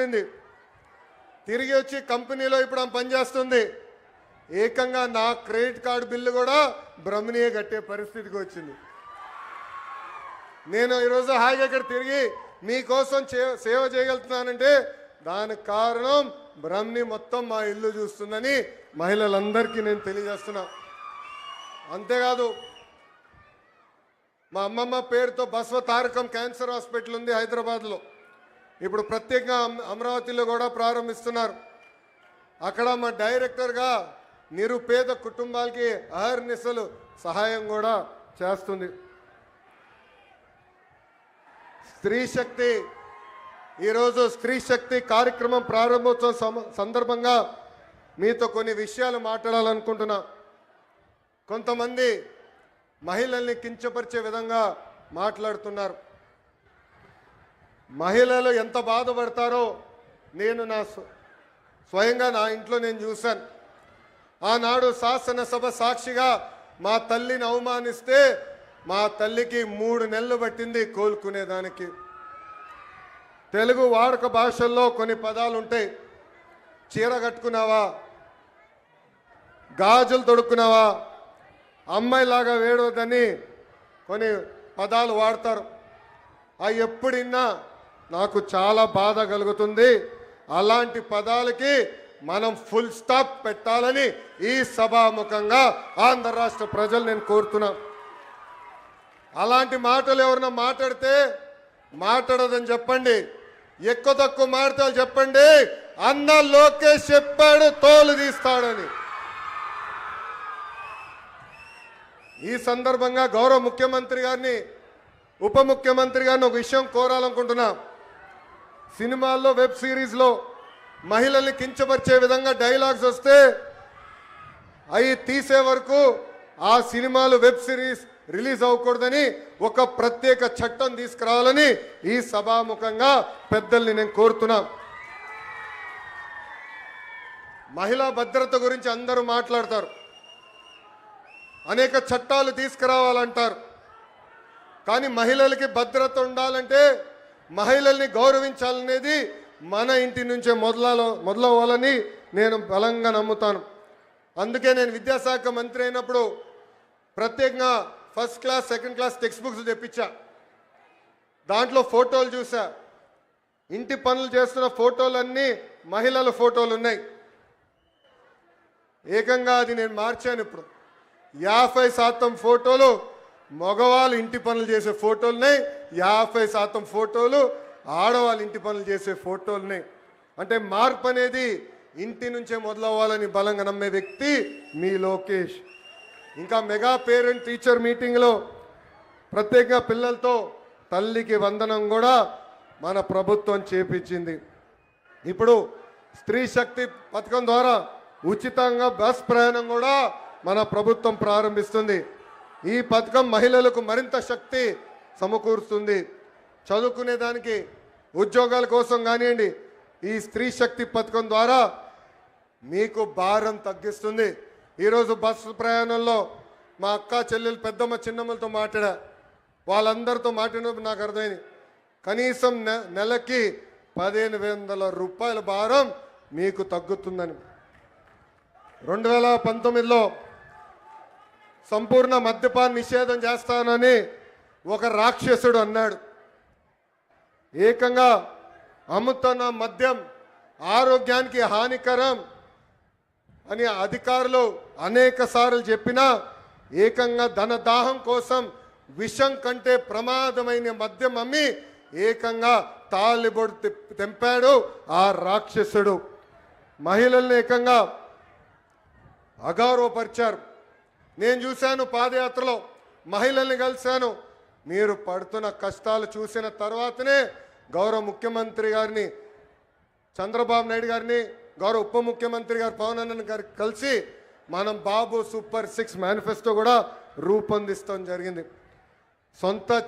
వెళ్ళింది, తిరిగి వచ్చి కంపెనీలో ఇప్పుడు ఆమె పనిచేస్తుంది. ఏకంగా నా క్రెడిట్ కార్డు బిల్లు కూడా బ్రహ్మణియే కట్టే పరిస్థితికి వచ్చింది. నేను ఈరోజు హాయిగా ఇక్కడ తిరిగి మీకోసం సేవ చేయగలుగుతున్నానంటే దానికి కారణం బ్రహ్మణి మొత్తం మా ఇల్లు చూస్తుందని మహిళలందరికీ నేను తెలియజేస్తున్నా. అంతేకాదు, మా అమ్మమ్మ పేరుతో బసవ తారకం క్యాన్సర్ హాస్పిటల్ ఉంది హైదరాబాద్లో. ఇప్పుడు ప్రత్యేకంగా అమరావతిలో కూడా ప్రారంభిస్తున్నారు. అక్కడ మా డైరెక్టర్గా నిరుపేద కుటుంబాలకి అహర్నిశలు సహాయం కూడా చేస్తుంది. స్త్రీ శక్తి, ఈరోజు స్త్రీ శక్తి కార్యక్రమం ప్రారంభోత్సవం సందర్భంగా మీతో కొన్ని విషయాలు మాట్లాడాలనుకుంటున్నా. కొంతమంది మహిళల్ని కించపరిచే విధంగా మాట్లాడుతున్నారు. మహిళలు ఎంత బాధపడతారో నేను స్వయంగా నా ఇంట్లో నేను చూశాను. ఆనాడు శాసనసభ సాక్షిగా మా తల్లిని అవమానిస్తే మా తల్లికి 3 నెలలు పట్టింది కోలుకునేదానికి. తెలుగు వాడుక భాషల్లో కొన్ని పదాలు ఉంటాయి. చీర కట్టుకున్నావా, గాజులు తొడుక్కున్నావా, అమ్మాయిలాగా వేడవద్దని కొన్ని పదాలు వాడతారు. అవి ఎప్పుడిన్నా నాకు చాలా బాధ కలుగుతుంది. అలాంటి పదాలకి మనం ఫుల్ స్టాప్ పెట్టాలని ఈ సభాముఖంగా ఆంధ్ర రాష్ట్ర ప్రజలు నేను కోరుతున్నా. అలాంటి మాటలు ఎవరన్నా మాట్లాడితే మాట్లాడదని చెప్పండి. ఎక్కువ తక్కువ మాటలు చెప్పండి. అన్న లోకేష్ చెప్పాడు తోలు తీస్తాడని. ఈ సందర్భంగా గౌరవ ముఖ్యమంత్రి గారిని, ఉప ముఖ్యమంత్రి గారిని ఒక విషయం కోరాలనుకుంటున్నా. సినిమాల్లో, వెబ్ సిరీస్లో మహిళల్ని కించపరిచే విధంగా డైలాగ్స్ వస్తే అవి తీసే వరకు ఆ సినిమాలు, వెబ్ సిరీస్ రిలీజ్ అవ్వకూడదని ఒక ప్రత్యేక చట్టం తీసుకురావాలని ఈ సభాముఖంగా పెద్దల్ని నేను కోరుతున్నా. మహిళా భద్రత గురించి అందరూ మాట్లాడతారు, అనేక చట్టాలు తీసుకురావాలంటారు. కానీ మహిళలకి భద్రత ఉండాలంటే మహిళల్ని గౌరవించాలనేది మన ఇంటి నుంచే మొదలవ్వాలని నేను బలంగా నమ్ముతాను. అందుకే నేను విద్యాశాఖ మంత్రి అయినప్పుడు ప్రత్యేకంగా first class, second class text books తెప్పించా. దాంట్లో ఫోటోలు చూసా. ఇంటి పనులు చేస్తున్న ఫోటోలన్నీ మహిళల ఫోటోలు ఉన్నాయి. ఏకంగా అది నేను మార్చాను. ఇప్పుడు 50% ఫోటోలు మగవాళ్ళు ఇంటి పనులు చేసే ఫోటోలున్నాయి, 50% ఫోటోలు ఆడవాళ్ళు ఇంటి పనులు చేసే ఫోటోలున్నాయి. అంటే మార్పు అనేది ఇంటి నుంచే మొదలవ్వాలని బలంగా నమ్మే వ్యక్తి మీ లోకేష్. ఇంకా మెగా పేరెంట్ టీచర్ మీటింగ్లో ప్రత్యేకంగా పిల్లలతో తల్లికి వందనం కూడా మన ప్రభుత్వం చేపించింది. ఇప్పుడు స్త్రీ శక్తి పథకం ద్వారా ఉచితంగా బస్ ప్రయాణం కూడా మన ప్రభుత్వం ప్రారంభిస్తుంది. ఈ పథకం మహిళలకు మరింత శక్తి సమకూరుస్తుంది. చదువుకునేదానికి, ఉద్యోగాల కోసం కానివ్వండి, ఈ స్త్రీ శక్తి పథకం ద్వారా మీకు భారం తగ్గిస్తుంది. ఈరోజు బస్సు ప్రయాణంలో మా అక్క, చెల్లెలు, పెద్దమ్మ, చిన్నమ్మలతో మాట్లాడా. వాళ్ళందరితో మాట్లాడినప్పుడు నాకు అర్థమైంది, కనీసం నెలకి 1500 రూపాయల భారం మీకు తగ్గుతుందని. 2019లో సంపూర్ణ మద్యపాన నిషేధం చేస్తానని ఒక రాక్షసుడు అన్నాడు. ఏకంగా అమ్ముతున్న మద్యం ఆరోగ్యానికి హానికరం అని అధికారులు అనేక సార్లు చెప్పినా ఏకంగా ధనదాహం కోసం విషం కంటే ప్రమాదమైన మద్యం అమ్మి ఏకంగా తాలిబొడు తెంపాడు ఆ రాక్షసుడు. మహిళల్ని ఏకంగా అగౌరవపరిచారు. నేను చూశాను, పాదయాత్రలో మహిళల్ని కలిశాను. మీరు పడుతున్న కష్టాలు చూసిన తర్వాతనే గౌరవ ముఖ్యమంత్రి గారిని, చంద్రబాబు నాయుడు గారిని, గౌరవ ఉప ముఖ్యమంత్రి గారు పవన్ అన్న గారికి కలిసి మనం బాబు సూపర్ 6 మేనిఫెస్టో కూడా రూపొందిస్తాం జరిగింది. సొంత